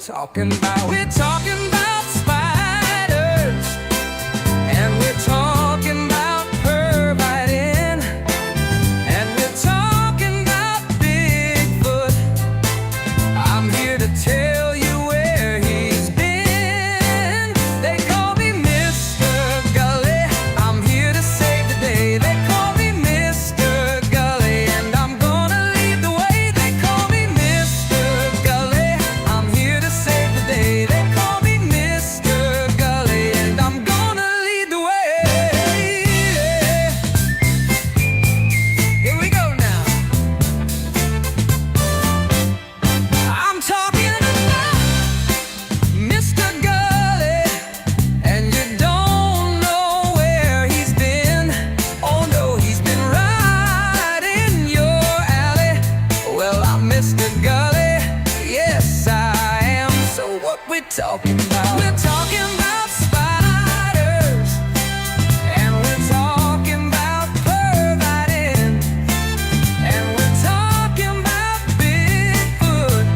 talking about? We're talking about spiders, and we're talking about pervitin', and we're talking about Bigfoot. I'm here to tell you where he's been. They call me Mr. Gulley. I'm here to save the day. They call me Mr. Gulley, and I'm gonna lead the way. They call me Mr. Gulley. I'm here to save the day. They call me Mr. Gulley, and I'm gonna lead the way. Here we go now. I'm talking about Mr. Gulley, and you don't know where he's been. Oh no, he's been right in your alley. Well, I'm Mr. Gulley, yes I am. So what we talking about? We're talking about spiders, and we're talking about pervitin', and we're talking about Bigfoot.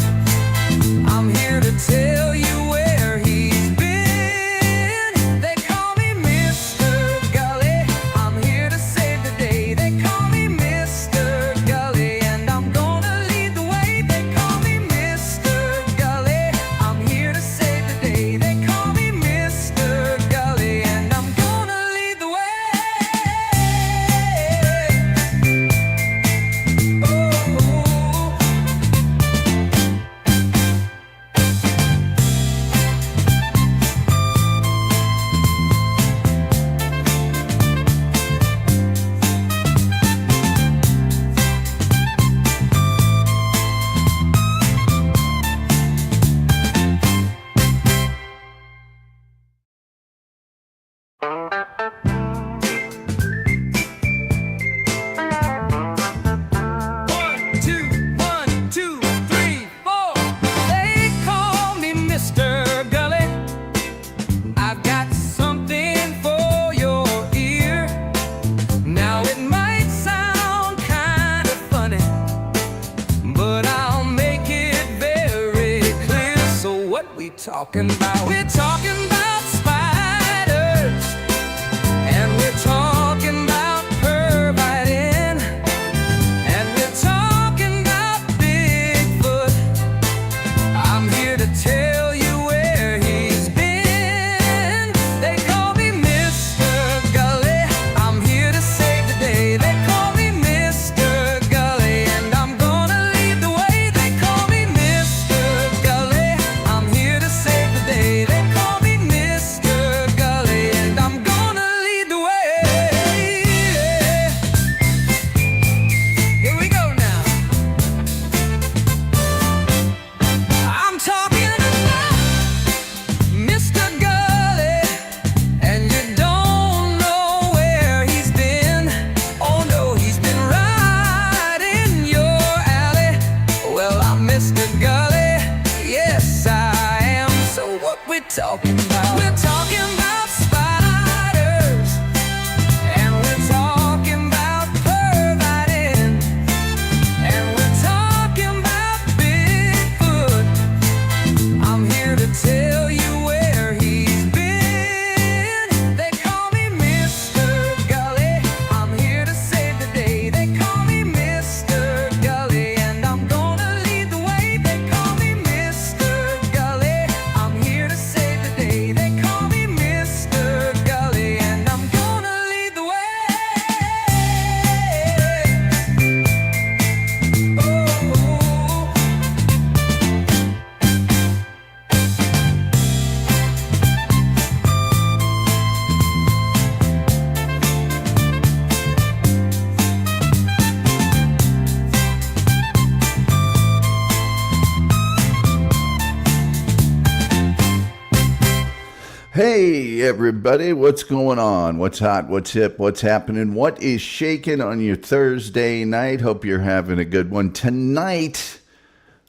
I'm here to tell you where he's been. They call me Mr. Gulley. I'm here to save the day. They call me Mr. Gulley, and I'm gonna lead the way. They call me Mr. Gulley. I'm here to save the day. They call me Mr. Gulley, and I'm gonna lead the way. One, two, three, four. They call me Mr. Gulley. I've got something for your ear. Now it might sound kind of funny, but I'll make it very clear. So what we talking about? We're talking about spiders, and we're talking about pervitin', and we're talking about Bigfoot. I'm here to tell you where he's been. They call me Mr. Gulley. I'm here to save the day. They call me Mr. Gulley, and I'm gonna lead the way. They call me Mr. Gulley. I'm here to save the day. They call me Mr. Gulley, and I'm gonna lead the way. Here we go now. I'm talking about Mr. Gulley, and you don't know where he's been. Oh no, he's been right in your alley. Well, I'm Mr. Gulley, yes I am. So what we talking about? We're talking about spiders, and we're talking about pervitin', and we're talking about Bigfoot. I'm here to tell you where he's been. They call me Mr. Gulley. I'm here to save the day. They call me Mr. Gulley, and I'm gonna lead the way. They call me Mr. Gulley. I'm here to save the day. They call me Mr. Gulley, and I'm gonna lead the way. Hey everybody, what's going on? What's hot? What's hip? What's happening? What is shaking on your Thursday night? Hope you're having a good one. Tonight,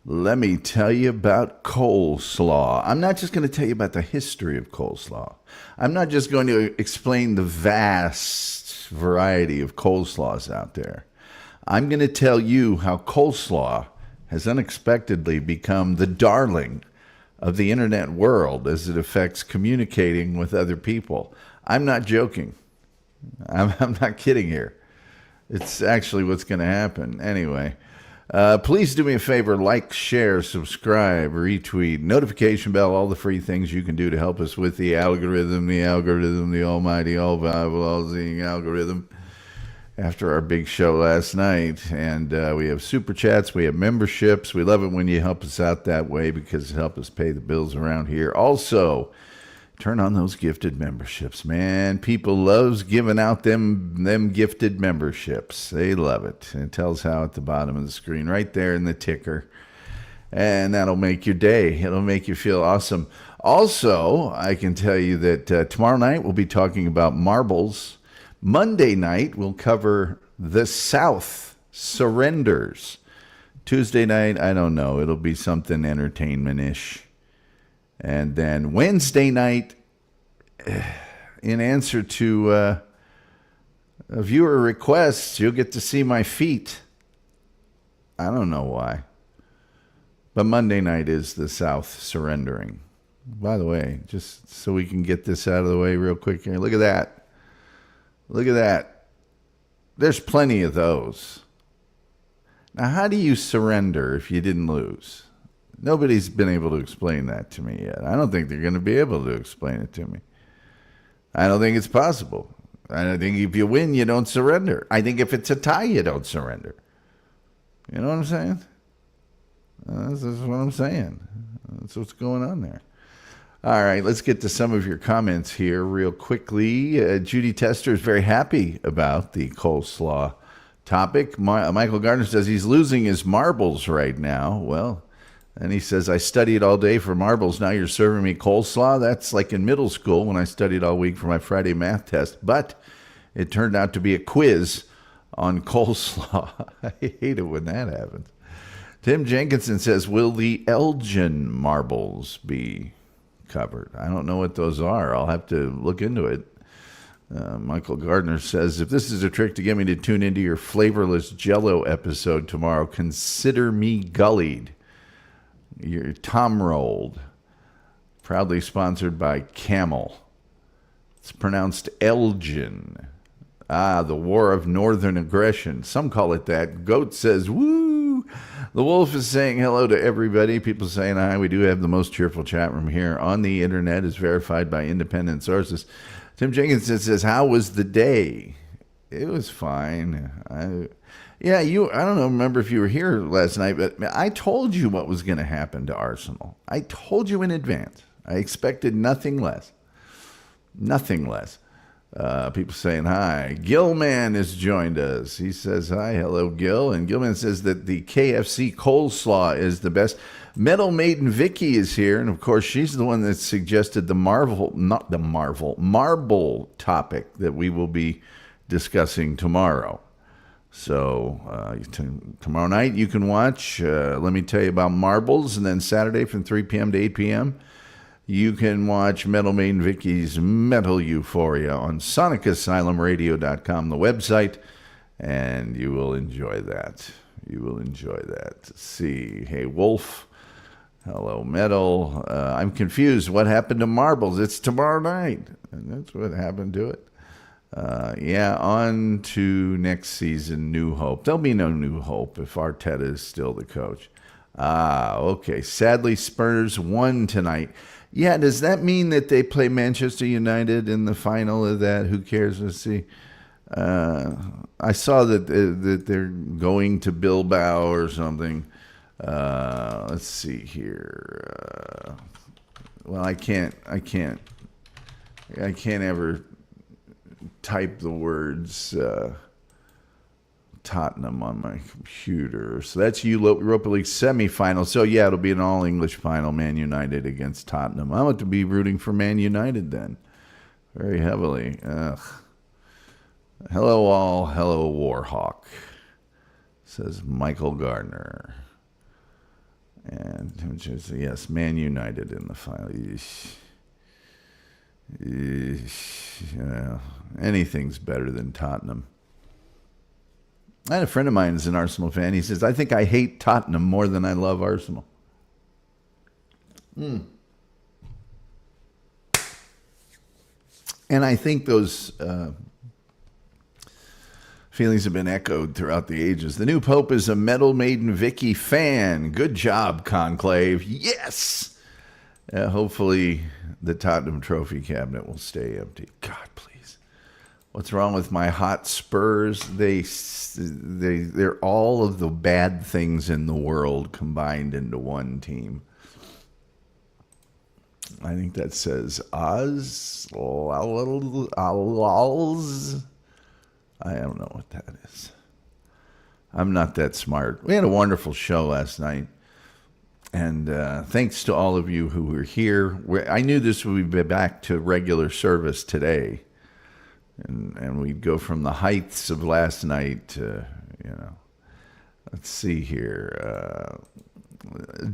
let me tell you about coleslaw. I'm not just going to tell you about the history of coleslaw. I'm not just going to explain the vast variety of coleslaws out there. I'm going to tell you how coleslaw has unexpectedly become the darling of the internet world as it affects communicating with other people. I'm not joking. I'm not kidding here. It's actually what's going to happen. Anyway, please do me a favor, like, share, subscribe, retweet, notification bell, all the free things you can do to help us with the algorithm, the almighty, all-powerful, all-seeing algorithm. After our big show last night, and we have super chats, we have memberships. We love it when you help us out that way because it helps us pay the bills around here. Also, turn on those gifted memberships, man. People loves giving out them gifted memberships. They love it. And it tells how at the bottom of the screen, right there in the ticker. And that'll make your day. It'll make you feel awesome. Also, I can tell you that tomorrow night we'll be talking about marbles. Monday night, we'll cover the South surrenders. Tuesday night, I don't know. It'll be something entertainment-ish. And then Wednesday night, in answer to a viewer request, you'll get to see my feet. I don't know why. But Monday night is the South surrendering. By the way, just so we can get this out of the way real quick here, look at that. Look at that. There's plenty of those. Now, how do you surrender if you didn't lose? Nobody's been able to explain that to me yet. I don't think they're going to be able to explain it to me. I don't think it's possible. I don't think if you win, you don't surrender. I think if it's a tie, you don't surrender. You know what I'm saying? This is what I'm saying. That's what's going on there. All right, let's get to some of your comments here real quickly. Judy Tester is very happy about the coleslaw topic. Michael Gardner says he's losing his marbles right now. Well, and he says, I studied all day for marbles. Now you're serving me coleslaw? That's like in middle school when I studied all week for my Friday math test. But it turned out to be a quiz on coleslaw. I hate it when that happens. Tim Jenkinson says, will the Elgin marbles be covered? I don't know what those are. I'll have to look into it. Michael Gardner says, if this is a trick to get me to tune into your flavorless Jell-O episode tomorrow, consider me gullied. You're Tom rolled. Proudly sponsored by Camel. It's pronounced Elgin. The War of Northern Aggression. Some call it that. Goat says, woo! The Wolf is saying hello to everybody. People saying hi. We do have the most cheerful chat room here on the internet. It's verified by independent sources. Tim Jenkinson says, how was the day? It was fine. I don't know, remember if you were here last night, but I told you what was going to happen to Arsenal. I told you in advance. I expected nothing less. Nothing less. People saying hi. Gilman has joined us. He says hi. Hello, Gil. And Gilman says that the KFC coleslaw is the best. Metal Maiden Vicky is here. And, of course, she's the one that suggested the marble topic that we will be discussing tomorrow. So tomorrow night you can watch, let me tell you about marbles. And then Saturday from 3 p.m. to 8 p.m., you can watch Metal Maiden Vicky's Metal Euphoria on SonicAsylumRadio.com, the website, and you will enjoy that. You will enjoy that. Let's see. Hey, Wolf. Hello, Metal. I'm confused. What happened to marbles? It's tomorrow night. And that's what happened to it. On to next season, New Hope. There'll be no New Hope if Arteta is still the coach. Okay. Sadly, Spurs won tonight. Yeah, does that mean that they play Manchester United in the final of that? Who cares? Let's see. I saw that they're going to Bilbao or something. Let's see here. Well, I can't ever type the words Tottenham on my computer. So that's Europa League semifinal. So yeah, it'll be an all-English final, Man United against Tottenham. I want to be rooting for Man United then. Very heavily. Ugh. Hello all. Hello Warhawk. Says Michael Gardner. And yes, Man United in the final. Anything's better than Tottenham. I had a friend of mine who's an Arsenal fan. He says, I think I hate Tottenham more than I love Arsenal. And I think those feelings have been echoed throughout the ages. The new Pope is a Metal Maiden Vicky fan. Good job, Conclave. Yes! Hopefully the Tottenham Trophy cabinet will stay empty. God, please. What's wrong with my hot Spurs? They're all of the bad things in the world combined into one team. I think that says Oz. I don't know what that is. I'm not that smart. We had a wonderful show last night. And thanks to all of you who were here. I knew this would be back to regular service today. And we'd go from the heights of last night to, let's see here.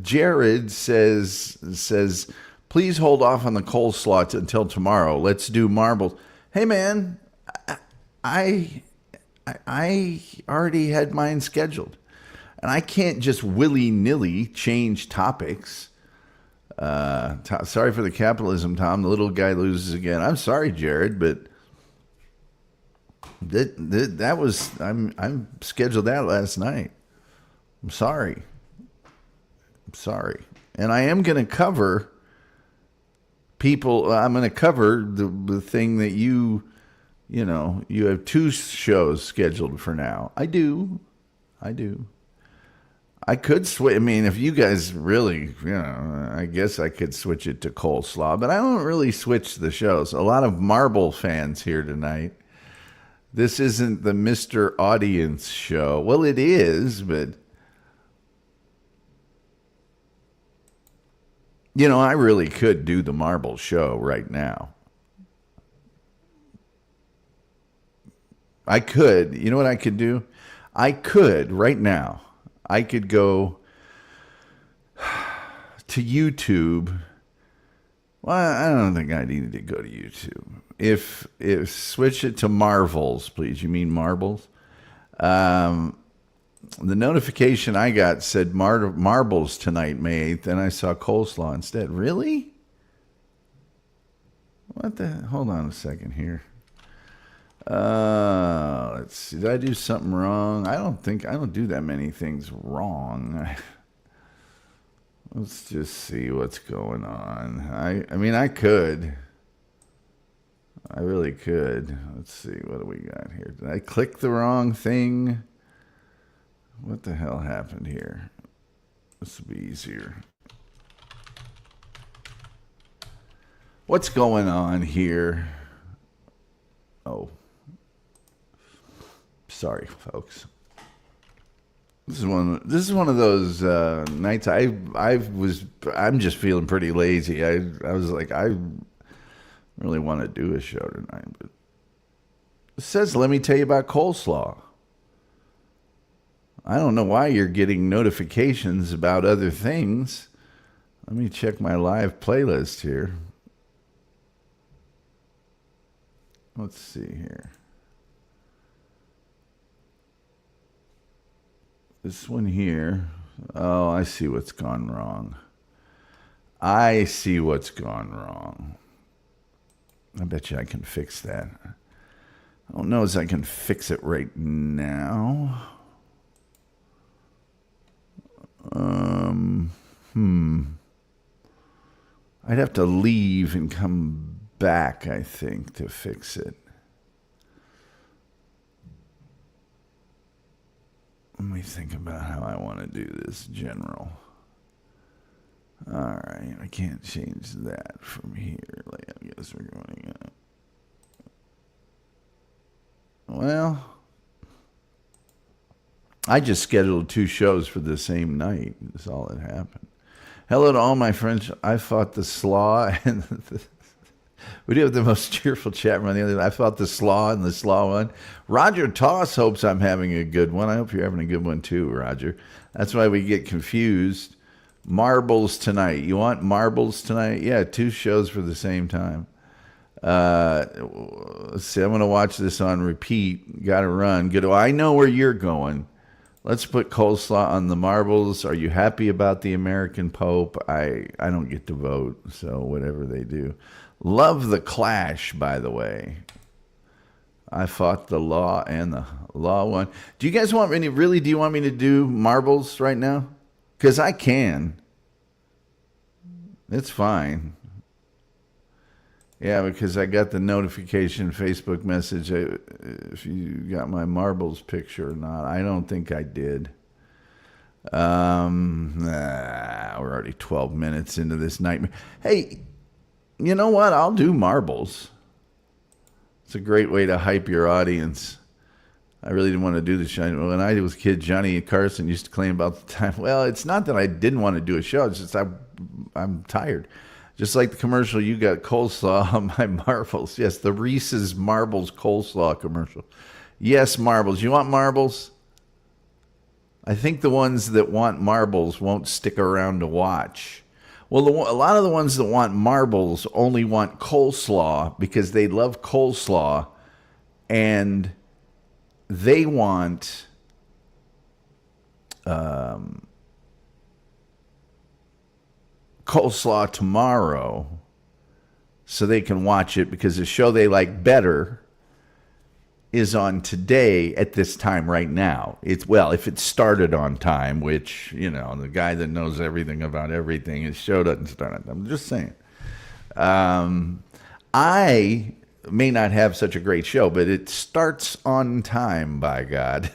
Jared says, please hold off on the coleslaw until tomorrow. Let's do marbles. Hey, man, I already had mine scheduled. And I can't just willy-nilly change topics. Sorry for the capitalism, Tom. The little guy loses again. I'm sorry, Jared, but that was I'm scheduled that last night. I'm sorry. And I am going to cover people. I'm going to cover the thing that you have 2 shows scheduled for now. I do. I could switch. I mean, if you guys really, I guess I could switch it to coleslaw, but I don't really switch the shows. A lot of Marble fans here tonight. This isn't the Mr. Audience show. Well, it is, but I really could do the Marble show right now. I could. You know what I could do? I could right now. I could go to YouTube. Well, I don't think I needed to go to YouTube. If switch it to Marvels, please. You mean marbles? The notification I got said marbles tonight, May 8th, and I saw coleslaw instead. Really? What the? Hold on a second here. Let's see. Did I do something wrong? I don't do that many things wrong. Let's just see what's going on. I mean, I could. I really could. Let's see. What do we got here? Did I click the wrong thing? What the hell happened here? This will be easier. What's going on here? Oh. Sorry, folks. This is one of those nights I'm just feeling pretty lazy. I was like, I really want to do a show tonight, but it says, let me tell you about coleslaw. I don't know why you're getting notifications about other things. Let me check my live playlist here. Let's see here. This one here. Oh, I see what's gone wrong. I bet you I can fix that. I don't know if I can fix it right now. I'd have to leave and come back, I think, to fix it. Let me think about how I want to do this, General. All right, I can't change that from here. I guess we're going to... Well, I just scheduled 2 shows for the same night. That's all that happened. Hello to all my friends. I fought the slaw and we do have the most cheerful chat room on the other. I fought the slaw and the slaw one. Roger Toss hopes I'm having a good one. I hope you're having a good one too, Roger. That's why we get confused. Marbles tonight. You want marbles tonight? Yeah, 2 shows for the same time. Let's see, I'm going to watch this on repeat. Got to run. Good. I know where you're going. Let's put coleslaw on the marbles. Are you happy about the American Pope? I don't get to vote, so whatever they do. Love the Clash, by the way. I fought the law and the law won. Do you guys want me to, really, do you want me to do marbles right now? Because I can. It's fine. Yeah, because I got the notification Facebook message if you got my marbles picture or not. I don't think I did. We're already 12 minutes into this nightmare. Hey, you know what? I'll do marbles. It's a great way to hype your audience. I really didn't want to do the show. When I was a kid, Johnny Carson used to claim about the time. Well, it's not that I didn't want to do a show. It's just I'm tired. Just like the commercial, you got coleslaw on my marbles. Yes, the Reese's Marbles coleslaw commercial. Yes, marbles. You want marbles? I think the ones that want marbles won't stick around to watch. Well, a lot of the ones that want marbles only want coleslaw because they love coleslaw, and they want coleslaw tomorrow so they can watch it because the show they like better is on today at this time right now. If it started on time, which, the guy that knows everything about everything, his show doesn't start on time. I'm just saying. I may not have such a great show, but it starts on time, by God.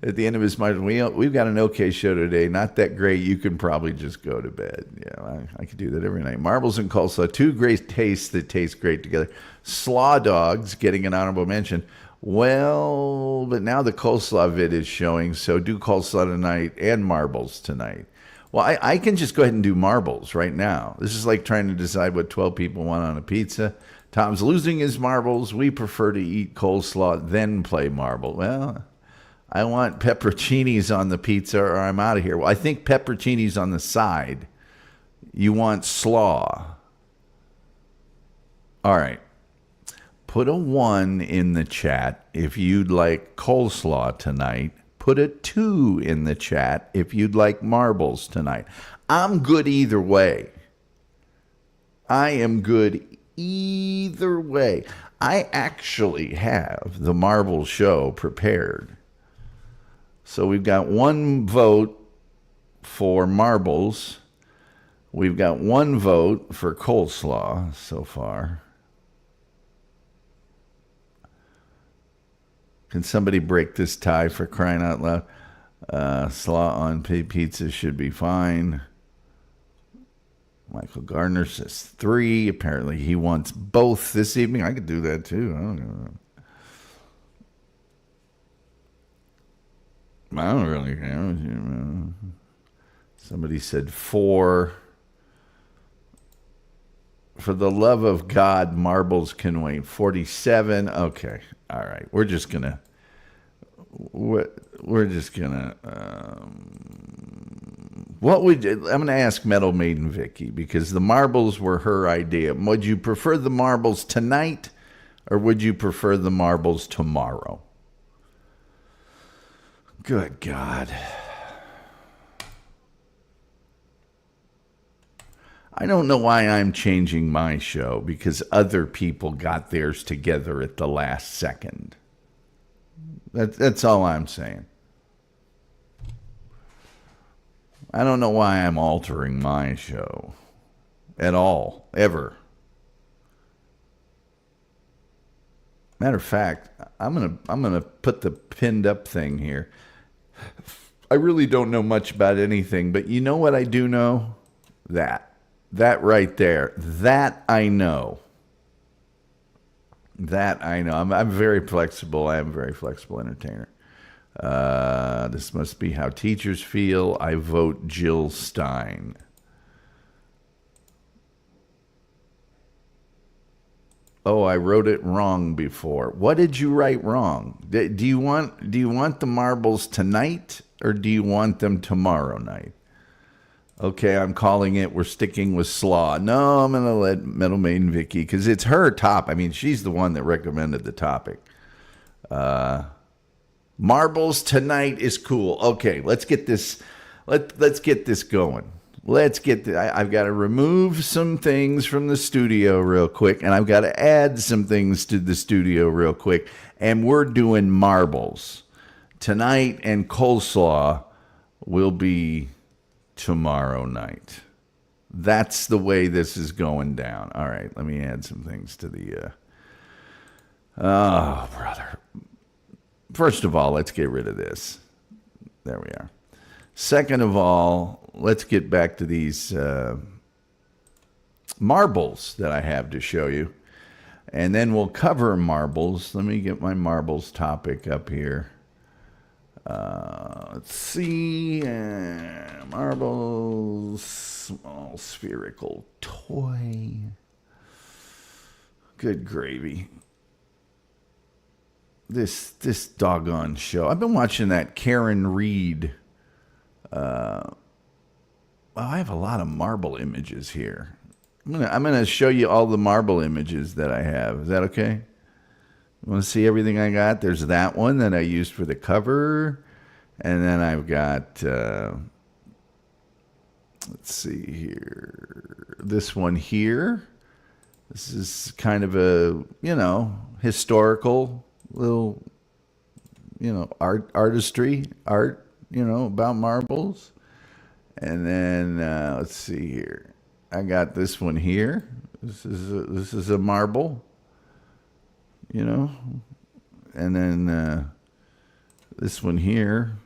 At the end of his mind, we've got an okay show today. Not that great. You can probably just go to bed. Yeah, I could do that every night. Marbles and coleslaw, two great tastes that taste great together. Slaw dogs getting an honorable mention. Well, but now the coleslaw vid is showing, so do coleslaw tonight and marbles tonight. Well, I can just go ahead and do marbles right now. This is like trying to decide what 12 people want on a pizza. Tom's losing his marbles. We prefer to eat coleslaw, then play marble. Well, I want pepperoncinis on the pizza or I'm out of here. Well, I think pepperoncinis on the side. You want slaw. All right. Put a 1 in the chat if you'd like coleslaw tonight. Put a 2 in the chat if you'd like marbles tonight. I'm good either way. I am good either way. I actually have the marble show prepared. So we've got 1 vote for marbles. We've got 1 vote for coleslaw so far. Can somebody break this tie for crying out loud? Slaw on pizza should be fine. Michael Gardner says 3. Apparently he wants both this evening. I could do that too. I don't really care. Somebody said 4. For the love of God, marbles can wait. 47. Okay. All right. We're just gonna. I'm gonna ask Metal Maiden Vicky because the marbles were her idea. Would you prefer the marbles tonight, or would you prefer the marbles tomorrow? Good God. I don't know why I'm changing my show because other people got theirs together at the last second. That's all I'm saying. I don't know why I'm altering my show at all, ever. Matter of fact, I'm gonna put the pinned up thing here. I really don't know much about anything, but you know what I do know? That right there. That I know. I'm very flexible. I am a very flexible entertainer. This must be how teachers feel. I vote Jill Stein. Oh, I wrote it wrong before. What did you write wrong? Do you want the marbles tonight or do you want them tomorrow night? Okay, I'm calling it. We're sticking with slaw. No, I'm going to let Metal Maiden Vicky because it's her top. I mean, she's the one that recommended the topic. Marbles tonight is cool. Okay, let's get this. Let's get this going. let's get I've got to remove some things from the studio real quick, and I've got to add some things to the studio real quick. And we're doing marbles tonight, and coleslaw will be tomorrow night. That's the way this is going down. All right, let me add some things to the... Oh, brother. First of all, let's get rid of this. There we are. Second of all, let's get back to these marbles that I have to show you. And then we'll cover marbles. Let me get my marbles topic up here. Let's see. Marbles. Small spherical toy. Good gravy. This doggone show. I've been watching that Karen Reed. Well, I have a lot of marble images here. I'm gonna show you all the marble images that I have. Is that okay? You want to see everything I got? There's that one that I used for the cover, and then I've got. Let's see here. This one here. This is kind of a historical little artistry art about marbles. And then let's see here. I got this one here. This is a marble, and then this one here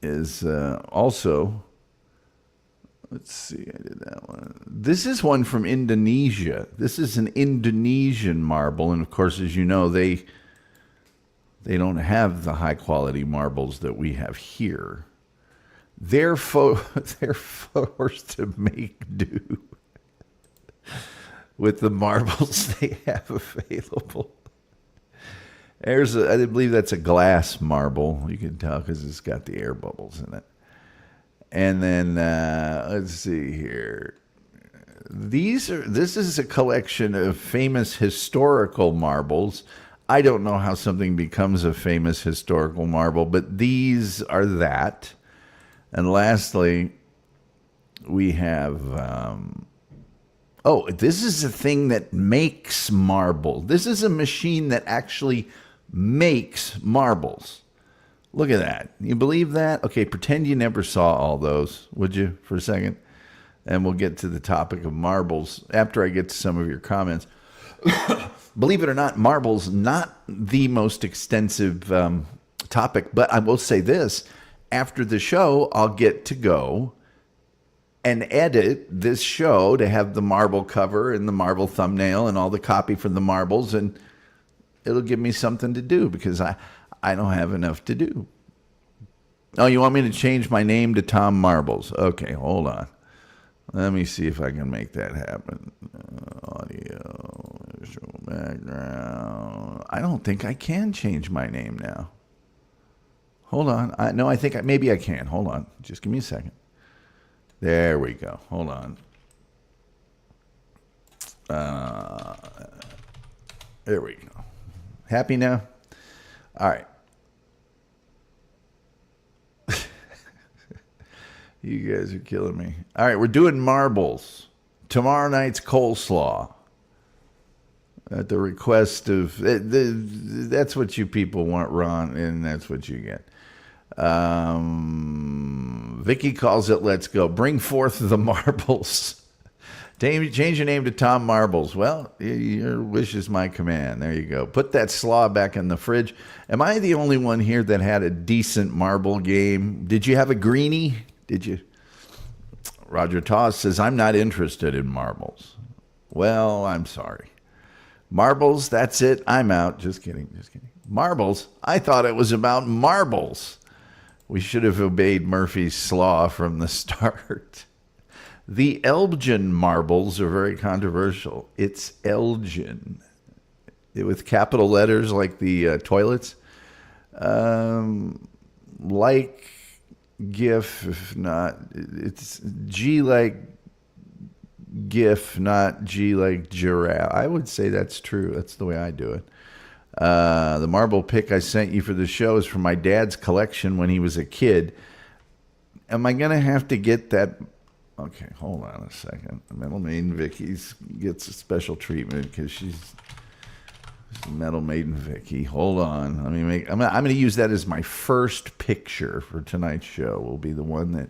is also. Let's see, I did that one. This is one from Indonesia. This is an Indonesian marble, and of course, as you know, they don't have the high quality marbles that we have here. They're forced to make do with the marbles they have available. I believe that's a glass marble. You can tell because it's got the air bubbles in it. And then let's see here. This is a collection of famous historical marbles. I don't know how something becomes a famous historical marble, but these are that. And lastly, we have... this is a thing that makes marble. This is a machine that actually makes marbles. Look at that. You believe that? Okay, pretend you never saw all those, would you, for a second? And we'll get to the topic of marbles after I get to some of your comments. Believe it or not, marbles, not the most extensive topic, but I will say this. After the show, I'll get to go and edit this show to have the marble cover and the marble thumbnail and all the copy for the marbles, and it'll give me something to do because I don't have enough to do. Oh, you want me to change my name to Tom Marbles? Okay, hold on. Let me see if I can make that happen. Audio, visual background. I don't think I can change my name now. Hold on. I think maybe I can. Hold on. Just give me a second. There we go. Hold on. There we go. Happy now? All right. You guys are killing me. All right, we're doing marbles. Tomorrow night's coleslaw. At the request of... that's what you people want, Ron, and that's what you get. Vicky calls it Let's Go. Bring forth the marbles. Change your name to Tom Marbles. Well, your wish is my command. There you go. Put that slaw back in the fridge. Am I the only one here that had a decent marble game? Did you have a greenie? Did you? Roger Toss says, I'm not interested in marbles. Well, I'm sorry. Marbles, that's it. I'm out. Just kidding. Marbles? I thought it was about marbles. We should have obeyed Murphy's slaw from the start. The Elgin marbles are very controversial. It's Elgin. With capital letters like the toilets. Like GIF, if not. It's G like GIF, not G like giraffe. I would say that's true. That's the way I do it. The marble pic I sent you for the show is from my dad's collection when he was a kid. am I going to have to get that? Okay, hold on a second. Metal Maiden Vicky gets a special treatment because she's Metal Maiden Vicky. Hold on. I'm going to use that as my first picture for tonight's show. Will be the one that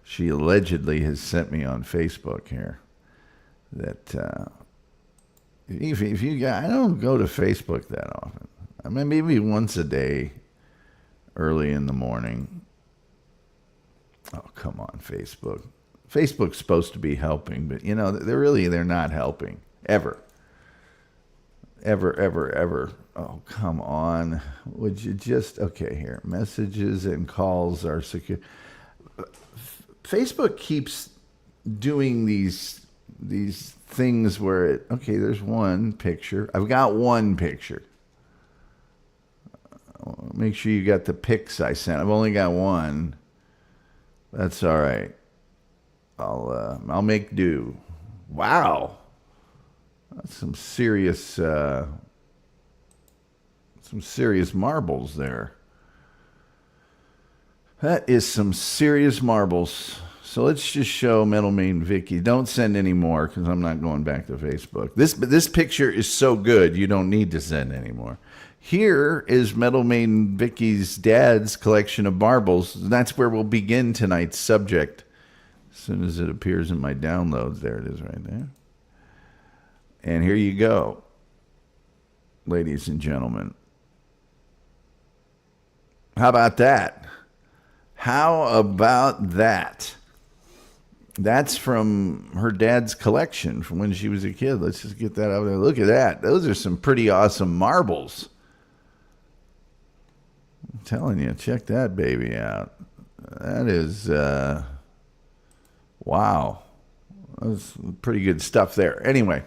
she allegedly has sent me on Facebook here. That if you I don't go to Facebook that often. I mean, maybe once a day, early in the morning. Oh, come on, Facebook. Facebook's supposed to be helping, but they're not helping ever. Ever. Oh, come on. Would you just, okay, here. Messages and calls are secure. Facebook keeps doing these things where there's one picture. I've got one picture. Make sure you got the pics I sent. I've only got one. That's all right. I'll make do. Wow. That's some serious marbles there. That is some serious marbles. So let's just show Metal Maiden Vicky. Don't send any more because I'm not going back to Facebook. This picture is so good you don't need to send any more. Here is Metal Maiden Vicky's dad's collection of marbles. That's where we'll begin tonight's subject. As soon as it appears in my downloads, there it is right there. And here you go, ladies and gentlemen. How about that? How about that? That's from her dad's collection from when she was a kid. Let's just get that out there. Look at that. Those are some pretty awesome marbles. I'm telling you, check that baby out. That is, wow. That's pretty good stuff there. Anyway,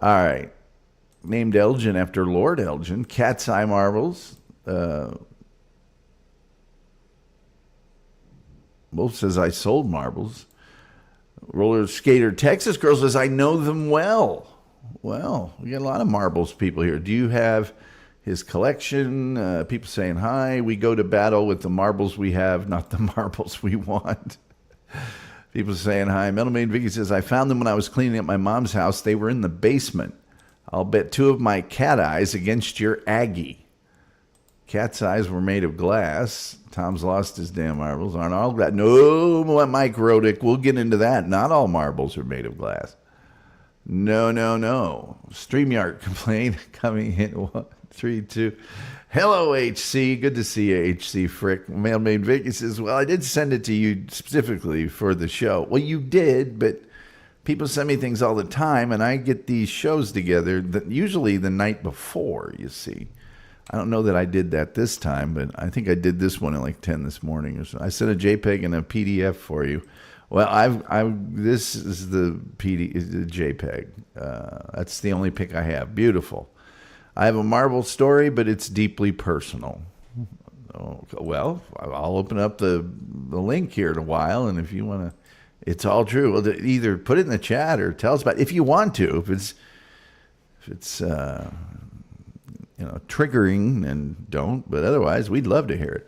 all right. Named Elgin after Lord Elgin. Cat's Eye marbles. Wolf says, I sold marbles. Roller Skater Texas Girl says, I know them well. Well, we got a lot of marbles people here. Do you have his collection? People saying hi. We go to battle with the marbles we have, not the marbles we want. People saying hi. Metal Maiden Vicky says, I found them when I was cleaning up my mom's house. They were in the basement. I'll bet 2 of my cat eyes against your Aggie. Cat's eyes were made of glass. Tom's lost his damn marbles. Aren't all glass? No, Mike Rodick. We'll get into that. Not all marbles are made of glass. No. StreamYard complaint coming in 1, 3, 2. Hello, HC. Good to see you, HC Frick. Mailmaid Vicky says, well, I did send it to you specifically for the show. Well, you did, but people send me things all the time, and I get these shows together usually the night before, you see. I don't know that I did that this time, but I think I did this one at like 10 this morning or so. I sent a JPEG and a PDF for you. Well, this is the JPEG. That's the only pic I have. Beautiful. I have a marble story, but it's deeply personal. Oh, well, I'll open up the link here in a while, and if you want to, it's all true. Well, either put it in the chat or tell us about it if you want to. If it's triggering, and don't. But otherwise, we'd love to hear it.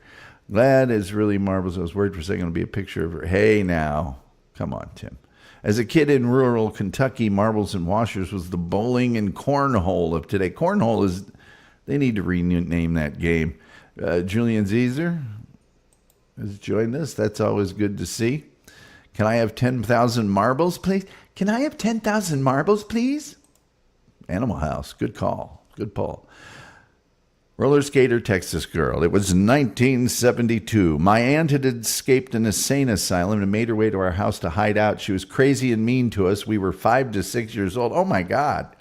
Glad is really marbles. I was worried for a second it'll be a picture of her. Hey, now. Come on, Tim. As a kid in rural Kentucky, marbles and washers was the bowling and cornhole of today. Cornhole they need to rename that game. Julian Zeezer has joined us. That's always good to see. Can I have 10,000 marbles, please? Can I have 10,000 marbles, please? Animal House. Good call. Good pull. Roller Skater Texas Girl. It was 1972. My aunt had escaped an insane asylum and made her way to our house to hide out. She was crazy and mean to us. We were 5 to 6 years old. Oh, my God.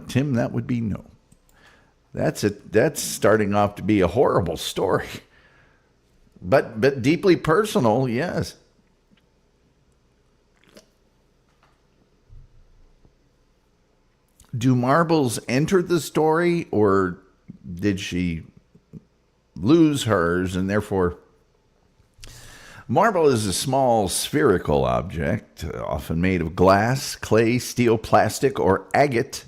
Tim, that would be no. That's starting off to be a horrible story. But deeply personal, yes. Do marbles enter the story, or did she lose hers and therefore... Marble is a small spherical object, often made of glass, clay, steel, plastic, or agate.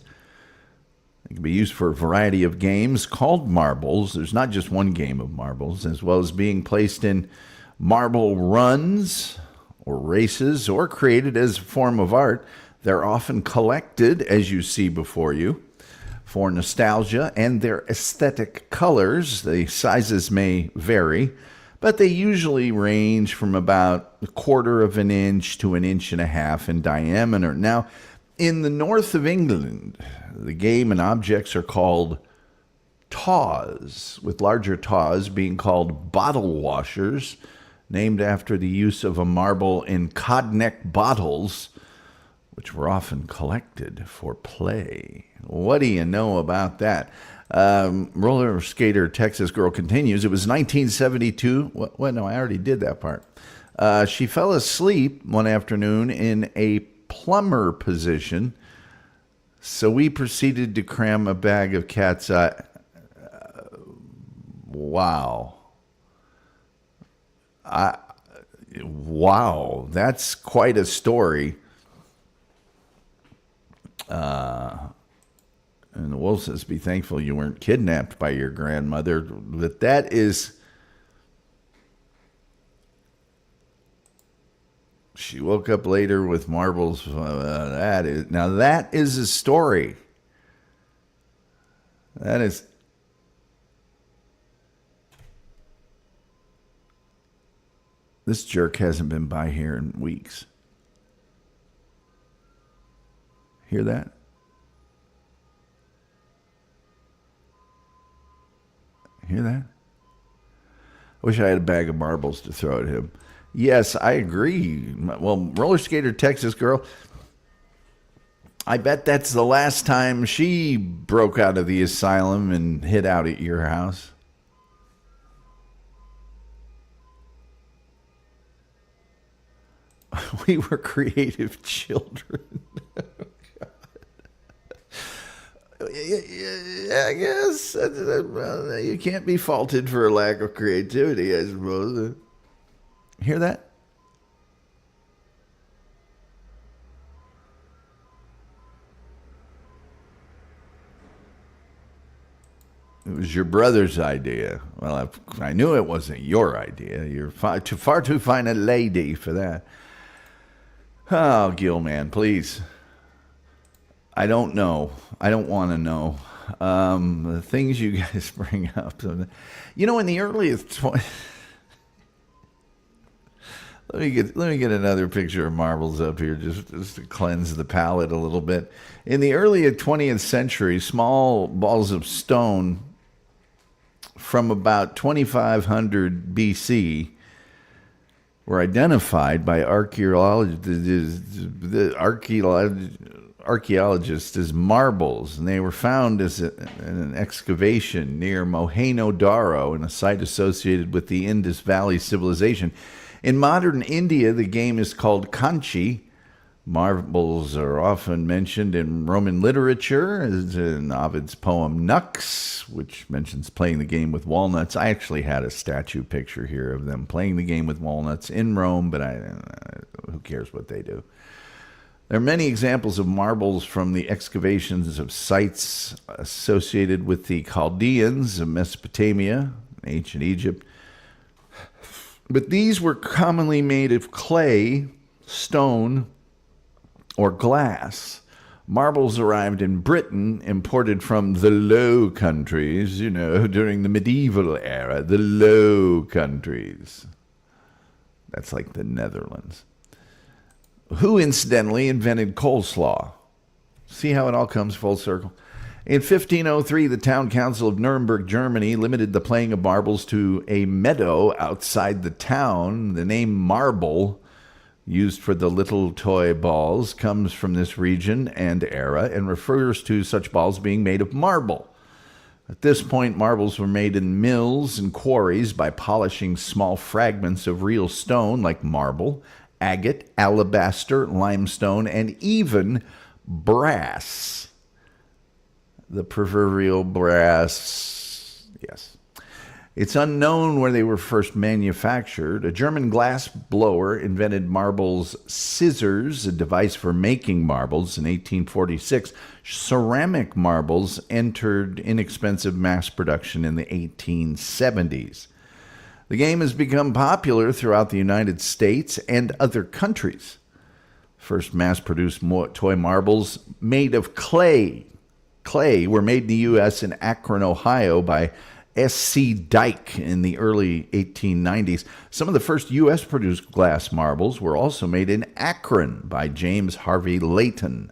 It can be used for a variety of games called marbles. There's not just one game of marbles, as well as being placed in marble runs or races or created as a form of art. They're often collected, as you see before you, for nostalgia and their aesthetic colors. The sizes may vary, but they usually range from about 1/4 of an inch to 1.5 inches in diameter. Now, in the north of England, the game and objects are called taws, with larger taws being called bottle washers, named after the use of a marble in codneck bottles, which were often collected for play. What do you know about that? Roller skater Texas girl continues. It was 1972. What? No, I already did that part. She fell asleep one afternoon in a plumber position, so we proceeded to cram a bag of cat's eye. Wow. Wow, that's quite a story. And the wolf says, be thankful you weren't kidnapped by your grandmother. But that is... She woke up later with marbles. That is a story. That is... This jerk hasn't been by here in weeks. Hear that? Hear that? I wish I had a bag of marbles to throw at him. Yes, I agree. Well, roller skater Texas girl, I bet that's the last time she broke out of the asylum and hid out at your house. We were creative children. I guess you can't be faulted for a lack of creativity, I suppose. Hear that? It was your brother's idea. Well, I knew it wasn't your idea. You're far too fine a lady for that. Oh, Gilman, please. I don't know. I don't want to know. The things you guys bring up. You know, in the earliest... Let me get another picture of marbles up here just to cleanse the palate a little bit. In the early 20th century, small balls of stone from about 2500 BC were identified by archaeologists as marbles, and they were found in an excavation near Mohenjo-Daro in a site associated with the Indus Valley civilization. In modern India, the game is called kanchi. Marbles are often mentioned in Roman literature, as in Ovid's poem Nux, which mentions playing the game with walnuts. I actually had a statue picture here of them playing the game with walnuts in Rome, but who cares what they do? There are many examples of marbles from the excavations of sites associated with the Chaldeans of Mesopotamia, ancient Egypt. But these were commonly made of clay, stone, or glass. Marbles arrived in Britain, imported from the Low Countries, during the medieval era. The Low Countries. That's like the Netherlands. Who, incidentally, invented coleslaw? See how it all comes full circle? In 1503, the town council of Nuremberg, Germany, limited the playing of marbles to a meadow outside the town. The name marble, used for the little toy balls, comes from this region and era and refers to such balls being made of marble. At this point, marbles were made in mills and quarries by polishing small fragments of real stone like marble, agate, alabaster, limestone, and even brass. The proverbial brass, yes. It's unknown where they were first manufactured. A German glass blower invented marbles scissors, a device for making marbles, in 1846. Ceramic marbles entered inexpensive mass production in the 1870s. The game has become popular throughout the United States and other countries. First mass-produced toy marbles made of clay were made in the U.S. in Akron, Ohio by S.C. Dyke in the early 1890s. Some of the first U.S.-produced glass marbles were also made in Akron by James Harvey Layton.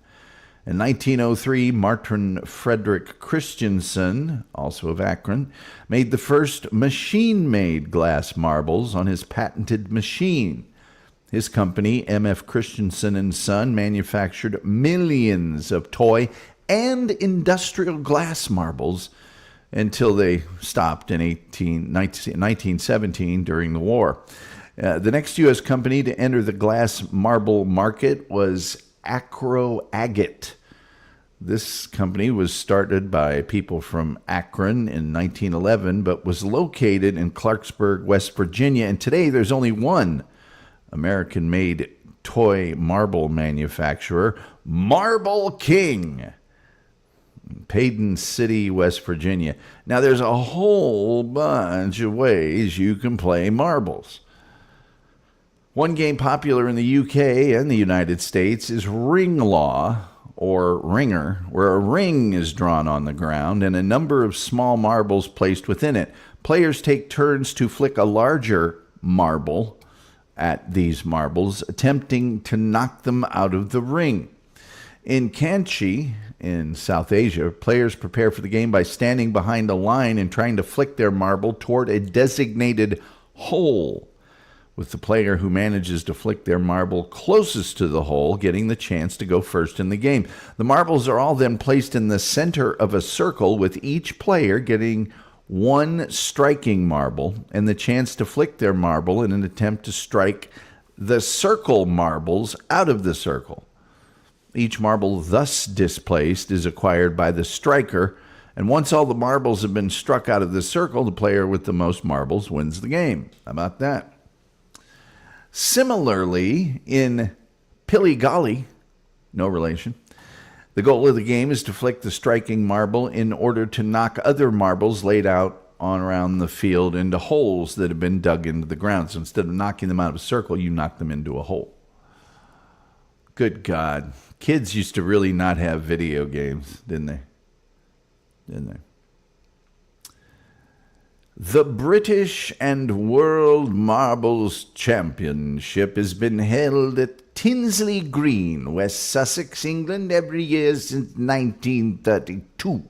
In 1903, Martin Frederick Christensen, also of Akron, made the first machine-made glass marbles on his patented machine. His company, M.F. Christensen & Son, manufactured millions of toy and industrial glass marbles until they stopped in 1917 during the war. The next U.S. company to enter the glass marble market was Acro Agate. This company was started by people from Akron in 1911, but was located in Clarksburg, West Virginia, and today there's only one American-made toy marble manufacturer, Marble King, Paden City, West Virginia. Now, there's a whole bunch of ways you can play marbles. One game popular in the UK and the United States is Ring Law, or Ringer, where a ring is drawn on the ground and a number of small marbles placed within it. Players take turns to flick a larger marble at these marbles, attempting to knock them out of the ring. In Kanchi, in South Asia, players prepare for the game by standing behind a line and trying to flick their marble toward a designated hole, with the player who manages to flick their marble closest to the hole getting the chance to go first in the game. The marbles are all then placed in the center of a circle, with each player getting one striking marble and the chance to flick their marble in an attempt to strike the circle marbles out of the circle. Each marble thus displaced is acquired by the striker, and once all the marbles have been struck out of the circle, the player with the most marbles wins the game. How about that? Similarly, in Pilly-Golly, no relation, the goal of the game is to flick the striking marble in order to knock other marbles laid out on around the field into holes that have been dug into the ground. So instead of knocking them out of a circle, you knock them into a hole. Good God. Kids used to really not have video games, didn't they? The British and World Marbles Championship has been held at Tinsley Green, West Sussex, England, every year since 1932.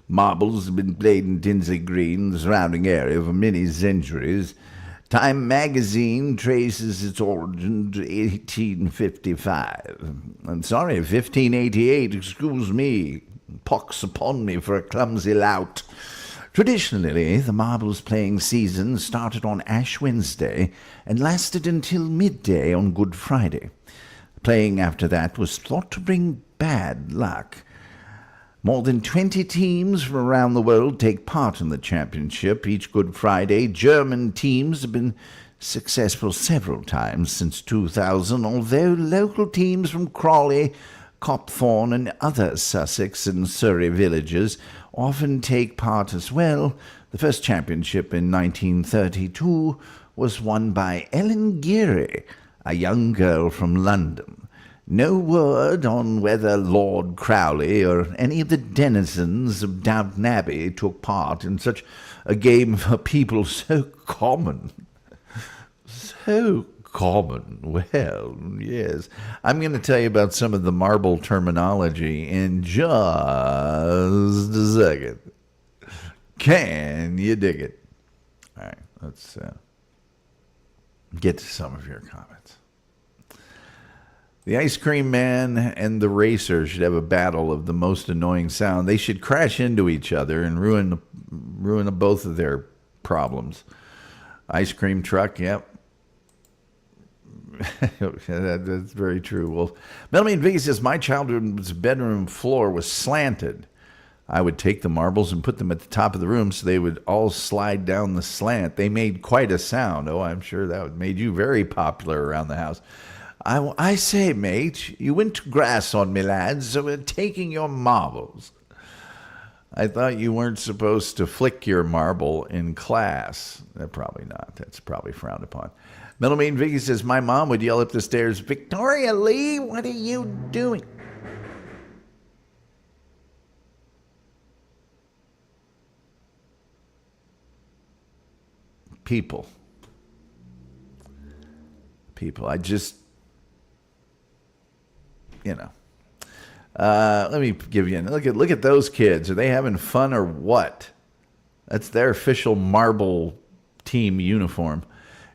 Marbles have been played in Tinsley Green, the surrounding area, for many centuries. Time magazine traces its origin to 1855. I'm sorry, 1588, excuse me. Pox upon me for a clumsy lout. Traditionally, the marbles playing season started on Ash Wednesday and lasted until midday on Good Friday. Playing after that was thought to bring bad luck. More than 20 teams from around the world take part in the championship each Good Friday. German teams have been successful several times since 2000, although local teams from Crawley, Copthorne and other Sussex and Surrey villages often take part as well. The first championship in 1932 was won by Ellen Geary, a young girl from London. No word on whether Lord Crowley or any of the denizens of Downton Abbey took part in such a game for people so common. So common. Well, yes. I'm going to tell you about some of the marble terminology in just a second. Can you dig it? All right, let's get to some of your comments. The ice cream man and the racer should have a battle of the most annoying sound. They should crash into each other and ruin both of their problems. Ice cream truck, yep. That's very true. Well, Melanie in Vegas says, my childhood's bedroom floor was slanted. I would take the marbles and put them at the top of the room so they would all slide down the slant. They made quite a sound. Oh, I'm sure that made you very popular around the house. I say, mate, you went to grass on me, lads, so we're taking your marbles. I thought you weren't supposed to flick your marble in class. Probably not. That's probably frowned upon. Middleman Vicky says, my mom would yell up the stairs, Victoria Lee, what are you doing? People. I just, let me give you look at those kids. Are they having fun or what? That's their official marble team uniform.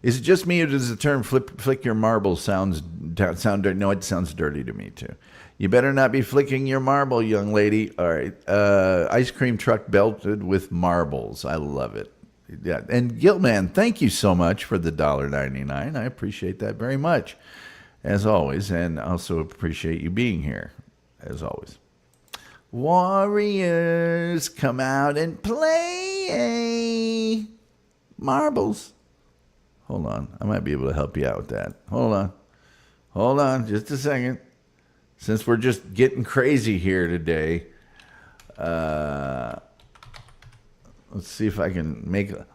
Is it just me, or does the term flick your marbles sound dirty? No, it sounds dirty to me too. You better not be flicking your marble, young lady. All right. Ice cream truck belted with marbles. I love it. Yeah. And Giltman, thank you so much for the $1.99. I appreciate that very much, as always, and also appreciate you being here, as always. Warriors, come out and play marbles. Hold on. I might be able to help you out with that. Hold on. Just a second. Since we're just getting crazy here today, let's see if I can make a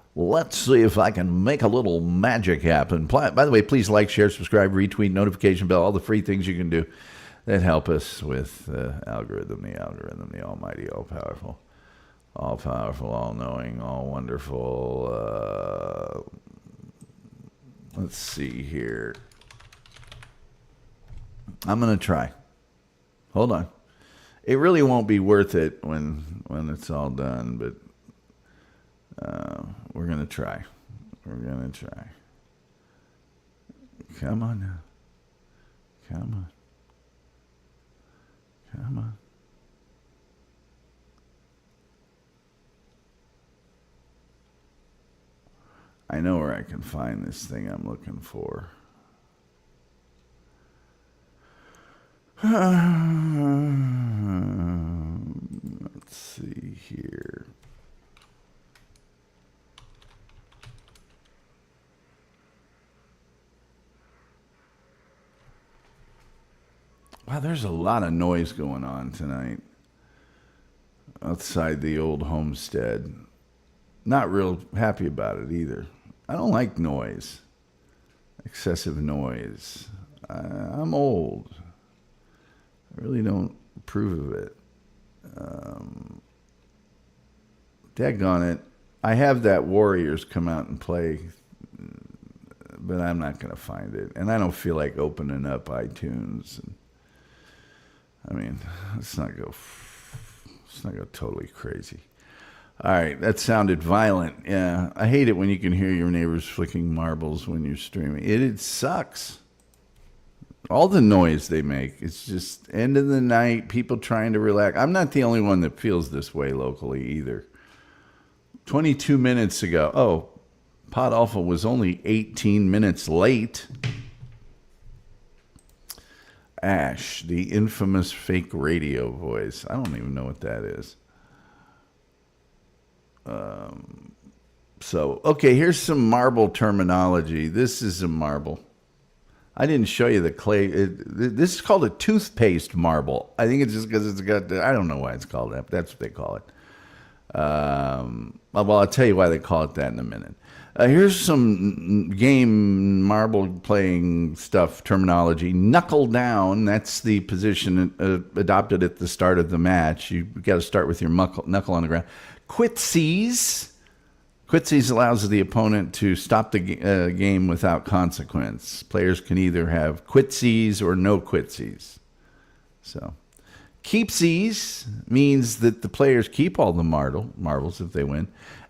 little magic happen. By the way, please like, share, subscribe, retweet, notification bell, all the free things you can do that help us with the algorithm, the almighty, all-powerful, all-knowing, all-wonderful. Let's see here. I'm going to try. Hold on. It really won't be worth it when it's all done, but we're going to try. Come on now. Come on. I know where I can find this thing I'm looking for. Let's see here. Wow, there's a lot of noise going on tonight outside the old homestead. Not real happy about it either. I don't like noise, excessive noise. I'm old. I really don't approve of it. Daggone it. I have that Warriors come out and play, but I'm not going to find it. And I don't feel like opening up iTunes. Let's not go totally crazy. All right, that sounded violent. Yeah, I hate it when you can hear your neighbors flicking marbles when you're streaming. It sucks. All the noise they make. It's just end of the night, people trying to relax. I'm not the only one that feels this way locally either. 22 minutes ago. Oh, Pod Alpha was only 18 minutes late. Ash, the infamous fake radio voice. I don't even know what that is. Okay, here's some marble terminology. This is a marble. I didn't show you the clay. This is called a toothpaste marble. I think it's just because it's got, I don't know why it's called that, but that's what they call it. Well, I'll tell you why they call it that in a minute. Here's some game marble playing stuff terminology. Knuckle down, that's the position adopted at the start of the match. You've got to start with your knuckle on the ground. Quitsies. Quitsies allows the opponent to stop the game without consequence. Players can either have quitsies or no quitsies. So, keepsies means that the players keep all the marbles if they win.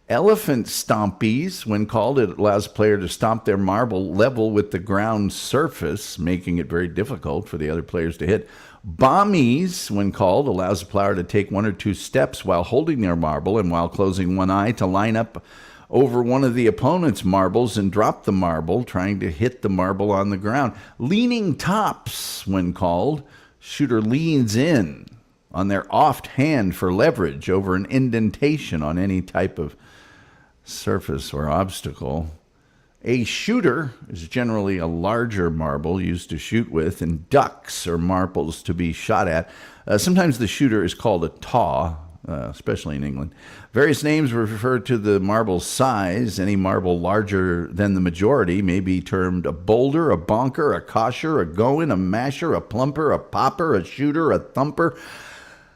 Elephant stompies, when called, it allows a player to stomp their marble level with the ground surface, making it very difficult for the other players to hit. Bommies, when called, allows a player to take one or two steps while holding their marble and while closing one eye to line up over one of the opponent's marbles and drop the marble, trying to hit the marble on the ground. Leaning tops, when called, shooter leans in on their off hand for leverage over an indentation on any type of surface or obstacle. A shooter is generally a larger marble used to shoot with, and ducks are marbles to be shot at. Sometimes the shooter is called a taw, especially in England. Various names refer to the marble's size. Any marble larger than the majority may be termed a boulder, a bonker, a kosher, a goin', a masher, a plumper, a popper, a shooter, a thumper,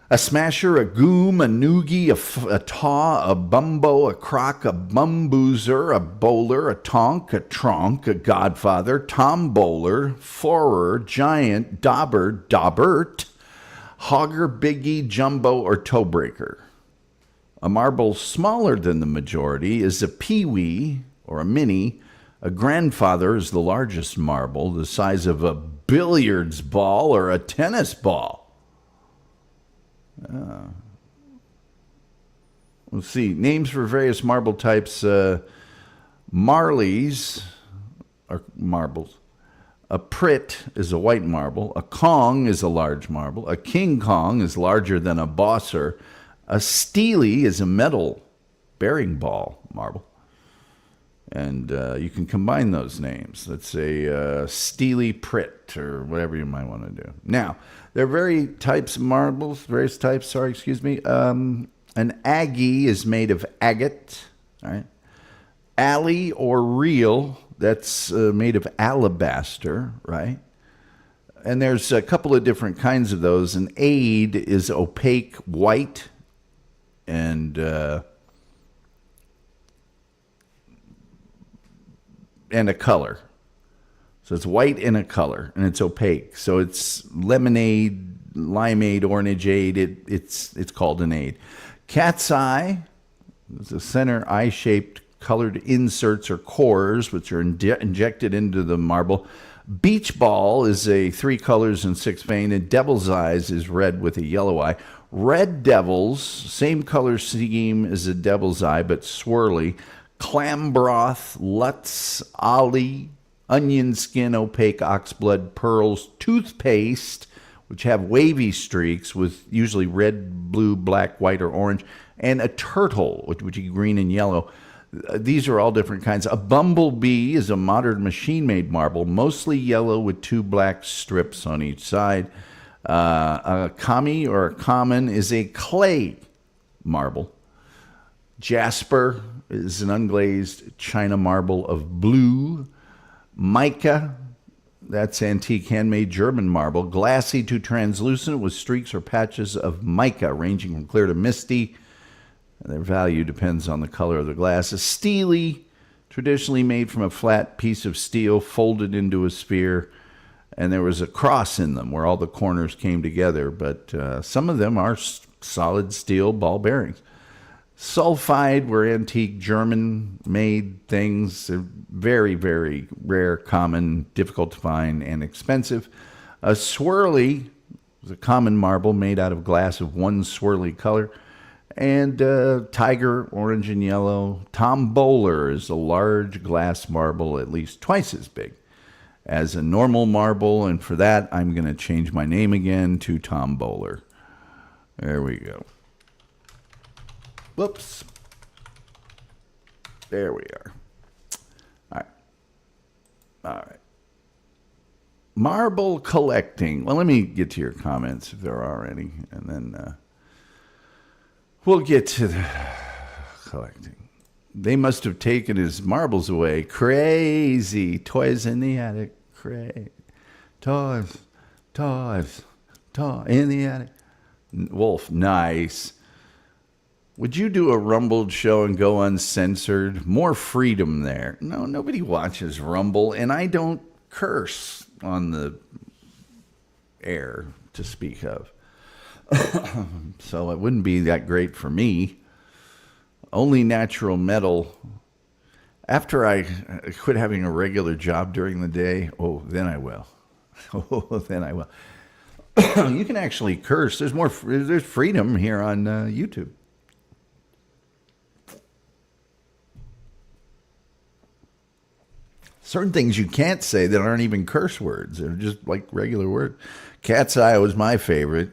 a smasher, a goom, a noogie, a taw, a bumbo, a crock, a bumboozer, a bowler, a tonk, a tronk, a godfather, tom bowler, forer, giant, dauber, daubert, hogger, biggie, jumbo, or toe breaker. A marble smaller than the majority is a peewee or a mini. A grandfather is the largest marble, the size of a billiards ball or a tennis ball. Let's see. Names for various marble types. Marleys are marbles. A prit is a white marble. A kong is a large marble. A king kong is larger than a bosser. A steely is a metal bearing ball marble. And you can combine those names. Let's say steely prit or whatever you might want to do. Now, there are various types of marbles. An aggie is made of agate. All right. Alley or real, that's made of alabaster, right? And there's a couple of different kinds of those. An aid is opaque white, and a color. So it's white and a color, and it's opaque. So it's lemonade, limeade, orangeade. It's called an aid. Cat's eye is a center eye-shaped colored inserts or cores, which are injected into the marble. Beach ball is a 3 colors and 6 vein, and devil's eyes is red with a yellow eye. Red devils, same color scheme as a devil's eye, but swirly. Clam broth, Lutz, ollie, onion skin, opaque oxblood, pearls, toothpaste, which have wavy streaks with usually red, blue, black, white, or orange, and a turtle, which is green and yellow. These are all different kinds. A bumblebee is a modern machine-made marble, mostly yellow with 2 black strips on each side. A kami or a common is a clay marble. Jasper is an unglazed china marble of blue. Mica, that's antique handmade German marble, glassy to translucent with streaks or patches of mica ranging from clear to misty. Their value depends on the color of the glass. A steely, traditionally made from a flat piece of steel folded into a sphere, and there was a cross in them where all the corners came together, but some of them are solid steel ball bearings. Sulfide were antique German-made things. They're very, very rare, common, difficult to find, and expensive. A swirly was a common marble made out of glass of one swirly color. And tiger, orange and yellow. Tom Bowler is a large glass marble at least twice as big as a normal marble. And for that, I'm going to change my name again to Tom Bowler. There we go. Whoops. There we are. All right. All right. Marble collecting. Well, let me get to your comments if there are any. And then we'll get to the collecting. They must have taken his marbles away. Crazy. Toys in the attic. Crazy. Toys. In the attic. Wolf. Nice. Would you do a Rumbled show and go uncensored? More freedom there. No, nobody watches Rumble, and I don't curse on the air to speak of. So it wouldn't be that great for me. Only natural metal. After I quit having a regular job during the day, then I will. Then I will. You can actually curse. There's freedom here on YouTube. Certain things you can't say that aren't even curse words. They're just like regular words. Cat's eye was my favorite.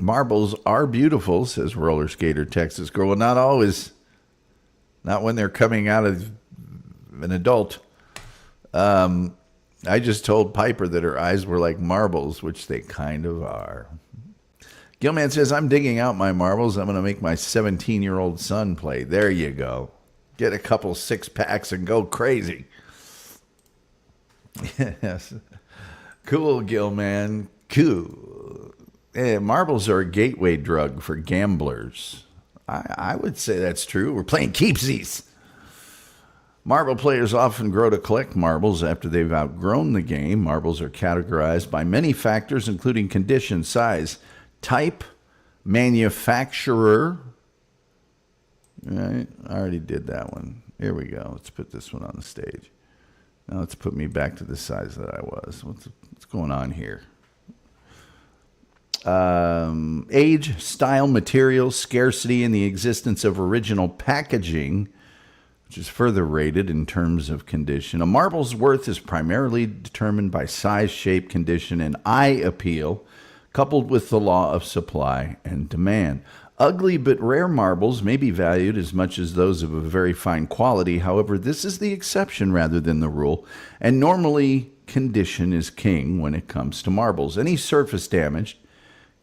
Marbles are beautiful, says Roller Skater Texas Girl. Well, not always. Not when they're coming out of an adult. I just told Piper that her eyes were like marbles, which they kind of are. Gilman says, I'm digging out my marbles. I'm going to make my 17-year-old son play. There you go. Get a couple six-packs and go crazy. Yes. Cool, Gilman. Cool. Marbles are a gateway drug for gamblers. I would say that's true. We're playing keepsies. Marble players often grow to collect marbles after they've outgrown the game. Marbles are categorized by many factors, including condition, size, type, manufacturer. Right, I already did that one. Here we go. Let's put this one on the stage. Now let's put me back to the size that I was. What's going on here? Age, style, material, scarcity, and the existence of original packaging, which is further rated in terms of condition. A marble's worth is primarily determined by size, shape, condition, and eye appeal, coupled with the law of supply and demand. Ugly but rare marbles may be valued as much as those of a very fine quality. However, this is the exception rather than the rule, and normally condition is king when it comes to marbles. Any surface damage,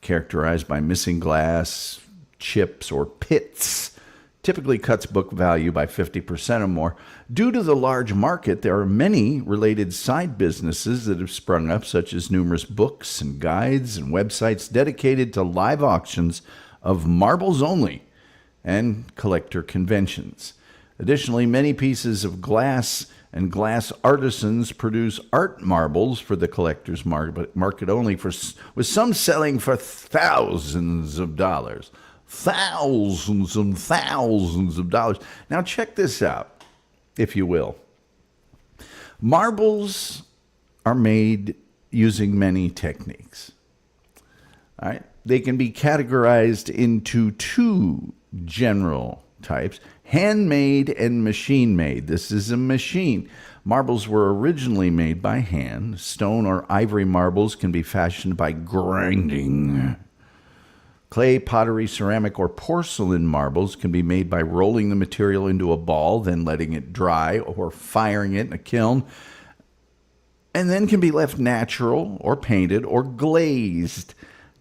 characterized by missing glass, chips, or pits, typically cuts book value by 50% or more. Due to the large market, there are many related side businesses that have sprung up, such as numerous books and guides and websites dedicated to live auctions of marbles only and collector conventions. Additionally, many pieces of glass and glass artisans produce art marbles for the collector's market only, with some selling for thousands of dollars. Thousands and thousands of dollars. Now check this out, if you will. Marbles are made using many techniques. All right? They can be categorized into two general types: handmade and machine-made. This is a machine. Marbles were originally made by hand. Stone or ivory marbles can be fashioned by grinding. Clay, pottery, ceramic, or porcelain marbles can be made by rolling the material into a ball, then letting it dry, or firing it in a kiln, and then can be left natural or painted or glazed.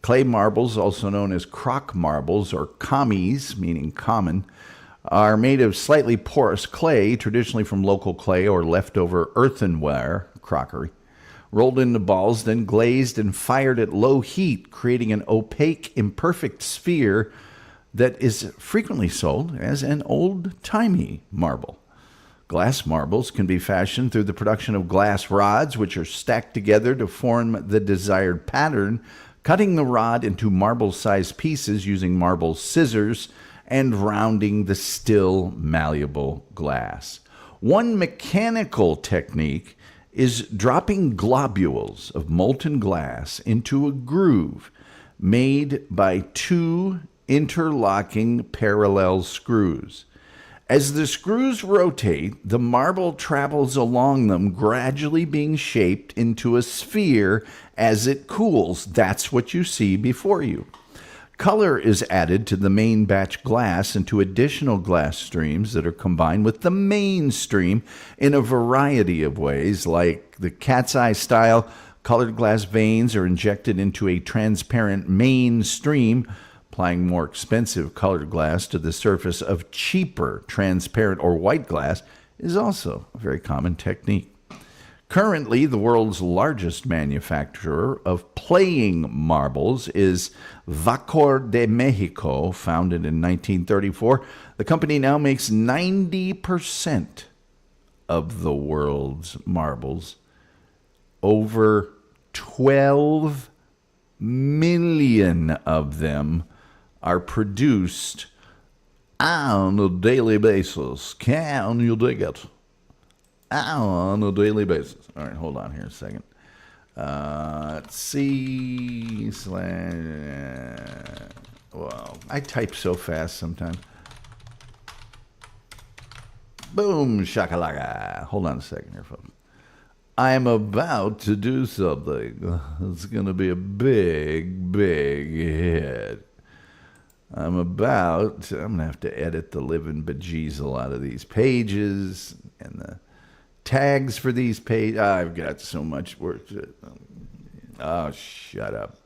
Clay marbles, also known as crock marbles or commies, meaning common, are made of slightly porous clay, traditionally from local clay or leftover earthenware, crockery, rolled into balls, then glazed and fired at low heat, creating an opaque, imperfect sphere that is frequently sold as an old-timey marble. Glass marbles can be fashioned through the production of glass rods, which are stacked together to form the desired pattern, cutting the rod into marble-sized pieces using marble scissors and rounding the still malleable glass. One mechanical technique is dropping globules of molten glass into a groove made by two interlocking parallel screws. As the screws rotate, the marble travels along them, gradually being shaped into a sphere as it cools. That's what you see before you. Color is added to the main batch glass and to additional glass streams that are combined with the main stream in a variety of ways, like the cat's eye style. Colored glass veins are injected into a transparent main stream, applying more expensive colored glass to the surface of cheaper transparent or white glass is also a very common technique. Currently, the world's largest manufacturer of playing marbles is Vacor de Mexico, founded in 1934. The company now makes 90% of the world's marbles. Over 12 million of them are produced on a daily basis. Can you dig it? On a daily basis. All right, hold on here a second. Let's see. Well, I type so fast sometimes. Boom, shakalaka. Hold on a second here, folks. I'm about to do something. It's going to be a big, big hit. I'm going to have to edit the living bejesus out of these pages and the tags for these pages. I've got so much work to. Oh, shut up.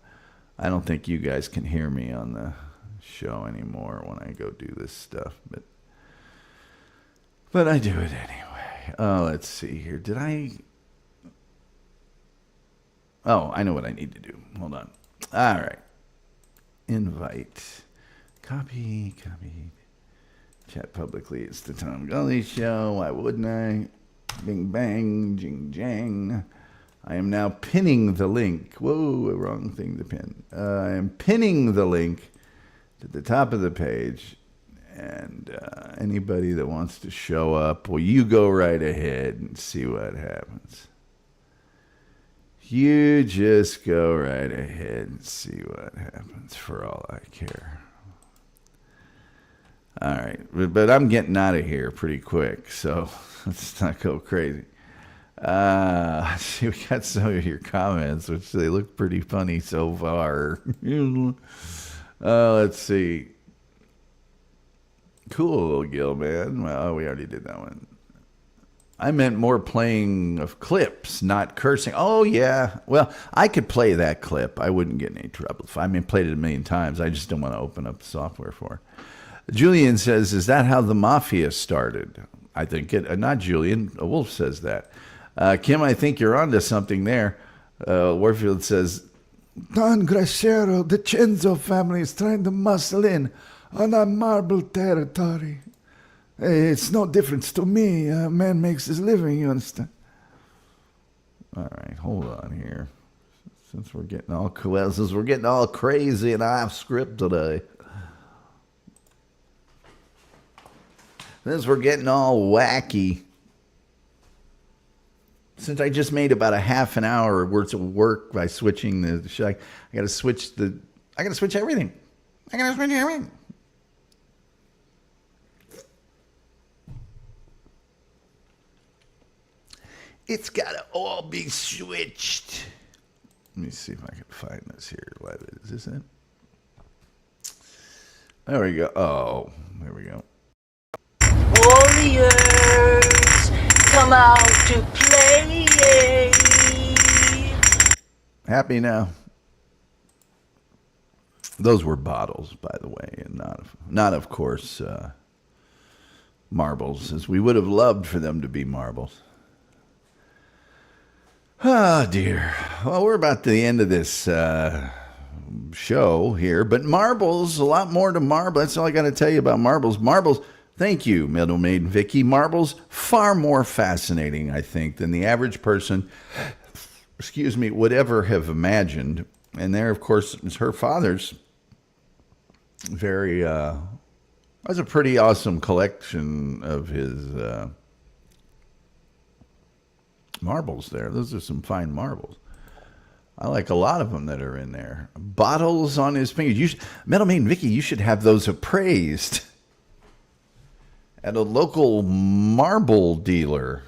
I don't think you guys can hear me on the show anymore when I go do this stuff, but I do it anyway. Oh, let's see here. Oh, I know what I need to do. Hold on. All right. Invite. Copy. Chat publicly. It's the Tom Gulley Show. Why wouldn't I? Bing, bang, jing, jang. I am now pinning the link. Whoa, wrong thing to pin. I am pinning the link to the top of the page. And anybody that wants to show up, well, you go right ahead and see what happens. You just go right ahead and see what happens for all I care. All right, but I'm getting out of here pretty quick, so let's not go crazy. See, we got some of your comments, which they look pretty funny so far. Let's see. Cool, Gil, man. Well, we already did that one. I meant more playing of clips, not cursing. Oh, yeah. Well, I could play that clip. I wouldn't get in any trouble. Played it a million times. I just don't want to open up the software for it. Julian says, is that how the mafia started? I think it, not Julian. A Wolf says that. Kim, I think you're onto something there. Warfield says, Don Gracero, the Cenzo family is trying to muscle in on our marble territory. It's no difference to me. A man makes his living, you understand? All right, hold on here. Since we're getting all crazy and off script today. Since we're getting all wacky. Since I just made about a half an hour worth of work by switching the show, I got to switch everything. It's got to all be switched. Let me see if I can find this here. Is this it? There we go. Oh, there we go. Warriors, come out to play. Happy now. Those were bottles, by the way, and not of course, marbles, as we would have loved for them to be marbles. Oh, dear. Well, we're about to the end of this show here, but marbles, a lot more to marble. That's all I got to tell you about marbles. Marbles, thank you, Middle Maid Vicky. Marbles, far more fascinating, I think, than the average person, would ever have imagined. And there, of course, is her father's was a pretty awesome collection of his marbles there. Those are some fine marbles. I like a lot of them that are in there. Bottles on his fingers. Metal Maid Vicky, you should have those appraised at a local marble dealer.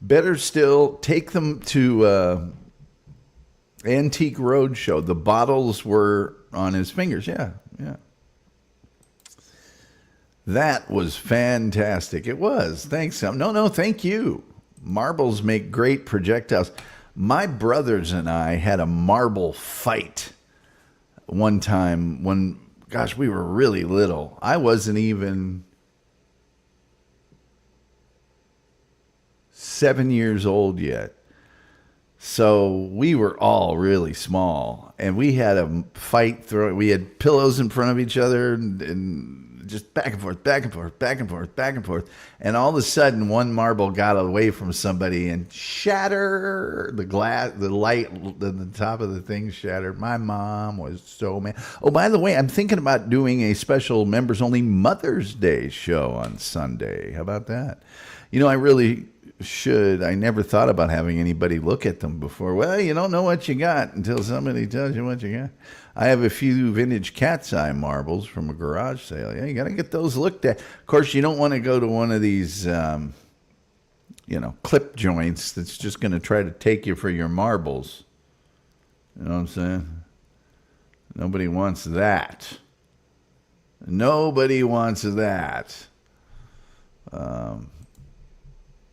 Better still, take them to Antique Roadshow. The bottles were on his fingers. Yeah. That was fantastic. It was. Thanks. No, thank you. Marbles make great projectiles. My brothers and I had a marble fight one time when, we were really little. I wasn't even 7 years old yet. So we were all really small, and we had a fight. We had pillows in front of each other, and just back and forth. And all of a sudden, one marble got away from somebody and shattered the glass, the light, the top of the thing shattered. My mom was so mad. Oh, by the way, I'm thinking about doing a special members-only Mother's Day show on Sunday. How about that? I really should. I never thought about having anybody look at them before. Well, you don't know what you got until somebody tells you what you got. I have a few vintage cat's eye marbles from a garage sale. Yeah, you got to get those looked at. Of course, you don't want to go to one of these, clip joints that's just going to try to take you for your marbles. You know what I'm saying? Nobody wants that. Nobody wants that.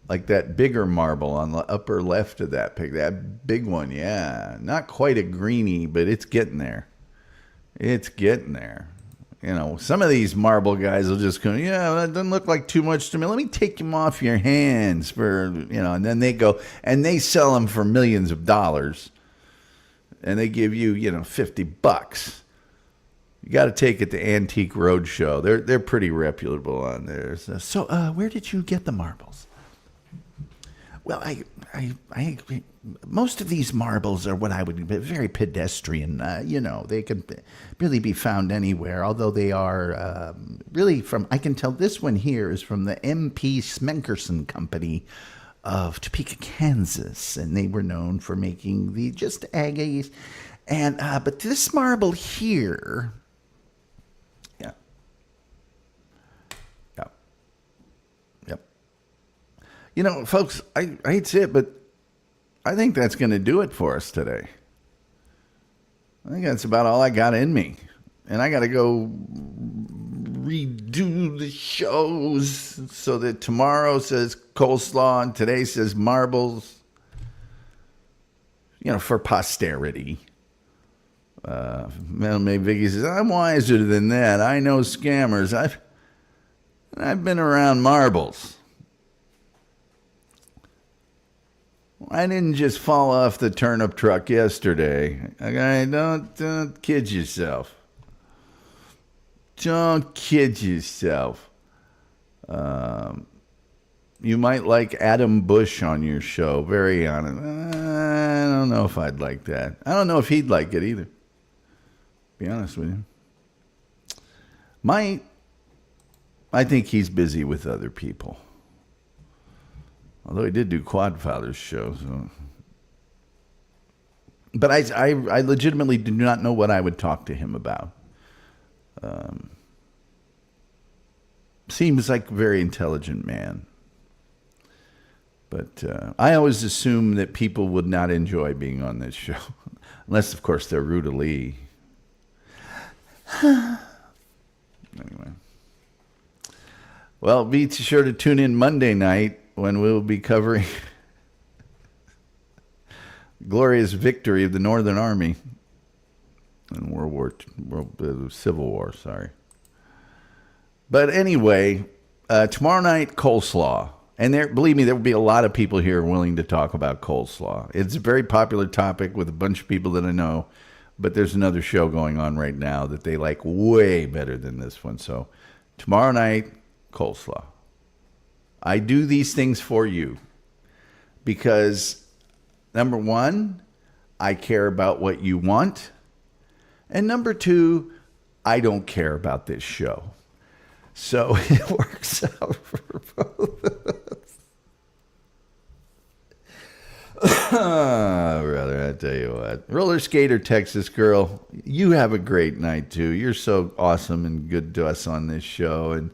Like that bigger marble on the upper left of that pic. That big one, yeah. Not quite a greenie, but it's getting there. It's getting there. Some of these marble guys will just go, yeah, that doesn't look like too much to me. Let me take them off your hands and then they go, and they sell them for millions of dollars. And they give you, $50. You got to take it to Antique Roadshow. They're pretty reputable on there. So, where did you get the marbles? Well, I most of these marbles are what I would very pedestrian. They can really be found anywhere. Although they are really from, I can tell this one here is from the M.P. Smenkerson Company of Topeka, Kansas, and they were known for making the just agates. And but this marble here. Folks, I hate to say it, but I think that's going to do it for us today. I think that's about all I got in me. And I got to go redo the shows so that tomorrow says coleslaw and today says marbles. For posterity. Maybe Vicky says, I'm wiser than that. I know scammers. I've been around marbles. I didn't just fall off the turnip truck yesterday. Okay, don't kid yourself. Don't kid yourself. You might like Adam Bush on your show. Very honest. I don't know if I'd like that. I don't know if he'd like it either. Be honest with you. I think he's busy with other people. Although he did do Quadfather's show. So. But I legitimately do not know what I would talk to him about. Seems like a very intelligent man. But I always assume that people would not enjoy being on this show. Unless, of course, they're Ruta Lee. Anyway. Well, be sure to tune in Monday night when we'll be covering glorious victory of the Northern Army in Civil War, sorry. But anyway, tomorrow night, coleslaw. And believe me, there will be a lot of people here willing to talk about coleslaw. It's a very popular topic with a bunch of people that I know, but there's another show going on right now that they like way better than this one. So tomorrow night, coleslaw. I do these things for you because, number one, I care about what you want. And number two, I don't care about this show. So it works out for both of us. Brother, I tell you what. Roller Skater, Texas girl, you have a great night too. You're so awesome and good to us on this show. And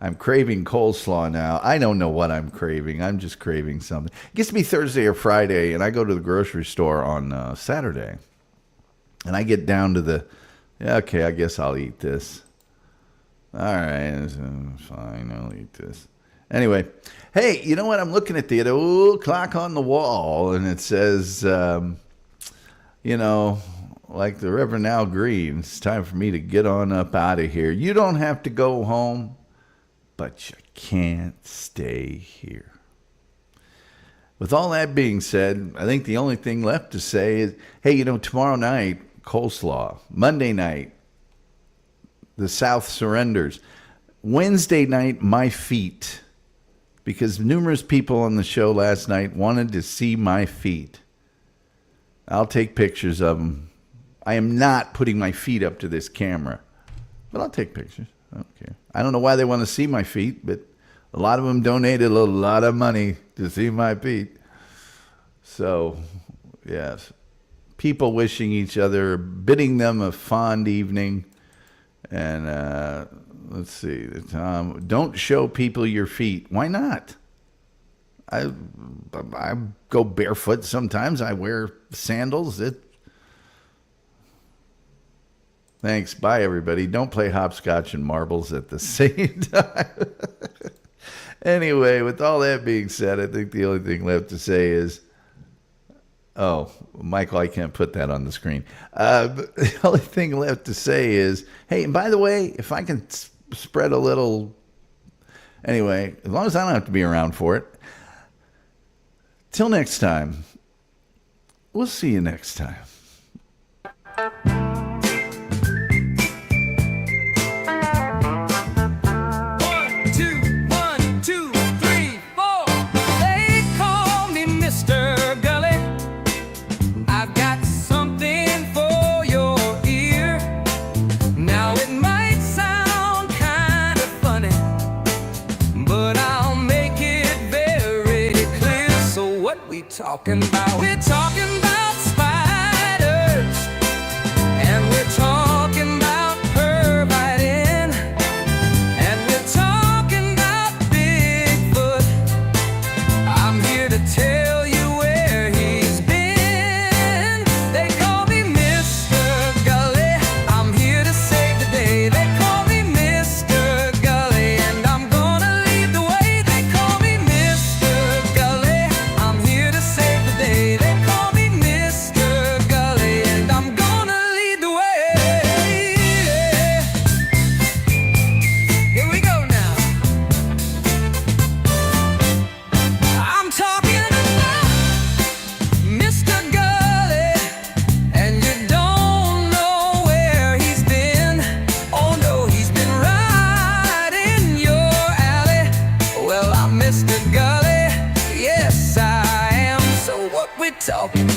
I'm craving coleslaw now. I don't know what I'm craving. I'm just craving something. It gets to be Thursday or Friday, and I go to the grocery store on Saturday. And I get down to okay, I guess I'll eat this. All right, fine, I'll eat this. Anyway, hey, you know what? I'm looking at the clock on the wall, and it says, like the Reverend Al Green, it's time for me to get on up out of here. You don't have to go home, but you can't stay here. With all that being said, I think the only thing left to say is, hey, tomorrow night, coleslaw. Monday night, the South surrenders. Wednesday night, my feet. Because numerous people on the show last night wanted to see my feet. I'll take pictures of them. I am not putting my feet up to this camera. But I'll take pictures. I don't care. I don't know why they want to see my feet, but A lot of them donated a lot of money to see my Pete. So, yes. People wishing each other, bidding them a fond evening. And let's see. Don't show people your feet. Why not? I go barefoot sometimes. I wear sandals. Thanks. Bye, everybody. Don't play hopscotch and marbles at the same time. Anyway, with all that being said, I think the only thing left to say is, oh, Michael, I can't put that on the screen. The only thing left to say is, hey, and by the way, if I can spread a little, anyway, as long as I don't have to be around for it. Till next time, we'll see you next time. 1, 2, 3, 4. They call me Mr. Gulley. I've got something for your ear. Now it might sound kind of funny, but I'll make it very clear. So what we talking about? We're talking about spiders, and we're talking about pervitin', and we're talking about Bigfoot. I'm here to tell you where he's been. They call me Mr. Gulley. I'm here to save the day. They call me Mr. Gulley, and I'm gonna lead the way. They call me Mr. Gulley. I'm here to save the day. They call me Mr. Gulley, and I'm gonna lead the way. Here we go now. I'm talking about Mr. Gulley, and you don't know where he's been. Oh no, he's been right in your alley. Well, I'm Mr. Gulley, yes I am. So what we talking